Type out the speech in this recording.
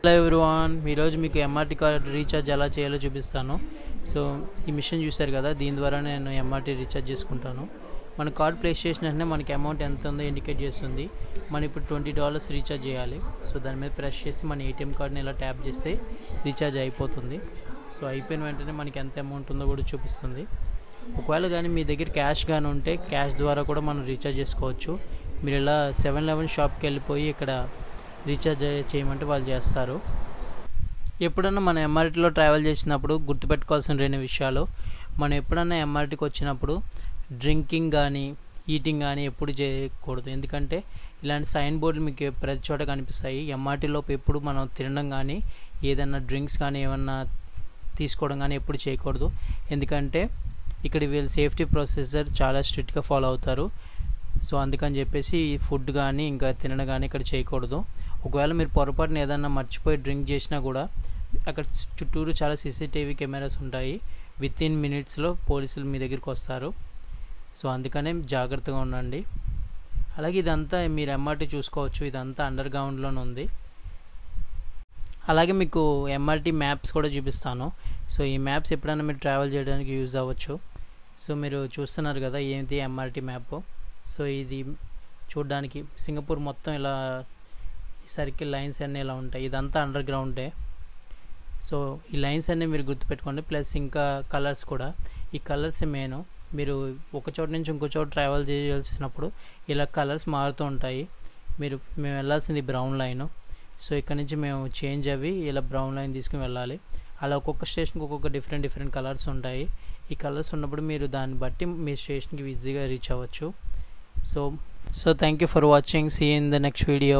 Hello everyone, ఈరోజు మీకు MRT card recharge ఎలా చేయాలో చూపిస్తాను. సో ఈ మిషన్ చూశారు కదా, దీని ద్వారా నేను ఎంఆర్టీ రీఛార్జ్ చేసుకుంటాను. మన కార్డ్ ప్లేస్ చేసిన వెంటనే మనకి అమౌంట్ ఎంత ఉందో ఇండికేట్ చేస్తుంది. మనం ఇప్పుడు $20 రీఛార్జ్ చేయాలి. సో దాని మీద ప్రెస్ చేసి మన ఏటీఎం కార్డ్ని ఇలా ట్యాప్ చేస్తే రీఛార్జ్ అయిపోతుంది. సో అయిపోయిన వెంటనే మనకి ఎంత అమౌంట్ ఉందో కూడా చూపిస్తుంది. ఒకవేళ కానీ మీ దగ్గర క్యాష్ కానీ ఉంటే క్యాష్ ద్వారా కూడా మనం రీఛార్జ్ చేసుకోవచ్చు. మీరు ఇలా 7-Eleven షాప్కి వెళ్ళిపోయి ఇక్కడ రీఛార్జ్ చేయమంటే వాళ్ళు చేస్తారు. ఎప్పుడన్నా మన ఎంఆర్టీలో ట్రావెల్ చేసినప్పుడు గుర్తుపెట్టుకోవాల్సిన 2 విషయాలు. మనం ఎప్పుడన్నా ఎంఆర్టీకి వచ్చినప్పుడు డ్రింకింగ్ కానీ ఈటింగ్ కానీ ఎప్పుడు చేయకూడదు. ఎందుకంటే ఇలాంటి సైన్ బోర్డులు మీకు ప్రతి చోట కనిపిస్తాయి. ఎంఆర్టీలోపు ఎప్పుడు మనం తినడం కానీ ఏదన్నా డ్రింక్స్ కానీ ఏమన్నా తీసుకోవడం కానీ ఎప్పుడు చేయకూడదు. ఎందుకంటే ఇక్కడ వీళ్ళు సేఫ్టీ ప్రొసీజర్ చాలా స్ట్రిక్ట్గా ఫాలో అవుతారు. సో అందుకని చెప్పేసి ఫుడ్ కానీ ఇంకా తినడం కానీ ఇక్కడ చేయకూడదు. ఒకవేళ మీరు పొరపాటున ఏదన్నా మర్చిపోయి డ్రింక్ చేసినా కూడా అక్కడ చుట్టూరు చాలా సీసీటీవీ కెమెరాస్ ఉంటాయి. వితిన్ మినిట్స్లో పోలీసులు మీ దగ్గరికి వస్తారు. సో అందుకనే జాగ్రత్తగా ఉండండి. అలాగే ఇదంతా మీరు ఎంఆర్టీ చూసుకోవచ్చు, ఇదంతా అండర్ గ్రౌండ్లోనే ఉంది. అలాగే మీకు ఎంఆర్టీ మ్యాప్స్ కూడా చూపిస్తాను. సో ఈ మ్యాప్స్ ఎప్పుడైనా మీరు ట్రావెల్ చేయడానికి యూజ్ అవ్వచ్చు. సో మీరు చూస్తున్నారు కదా ఏంటి ఎంఆర్టీ మ్యాప్. సో ఇది చూడడానికి సింగపూర్ మొత్తం ఇలా సర్కిల్ లైన్స్ అన్నీ ఇలా ఉంటాయి. ఇదంతా అండర్ గ్రౌండే. సో ఈ లైన్స్ అన్నీ మీరు గుర్తుపెట్టుకోండి. ప్లస్ ఇంకా కలర్స్ కూడా, ఈ కలర్స్ మెయిన్. మీరు ఒక చోట నుంచి ఇంకో చోట ట్రావెల్ చేయాల్సినప్పుడు ఇలా కలర్స్ మారుతూ ఉంటాయి. మేము వెళ్ళాల్సింది బ్రౌన్ లైన్. సో ఇక్కడ నుంచి మేము చేంజ్ అవి ఇలా బ్రౌన్ లైన్ తీసుకుని వెళ్ళాలి. అలా ఒక్కొక్క స్టేషన్కి ఒక్కొక్క డిఫరెంట్ కలర్స్ ఉంటాయి. ఈ కలర్స్ ఉన్నప్పుడు మీరు దాన్ని బట్టి మీ స్టేషన్కి ఈజీగా రీచ్ అవ్వచ్చు. So thank you for watching. See you in the next video.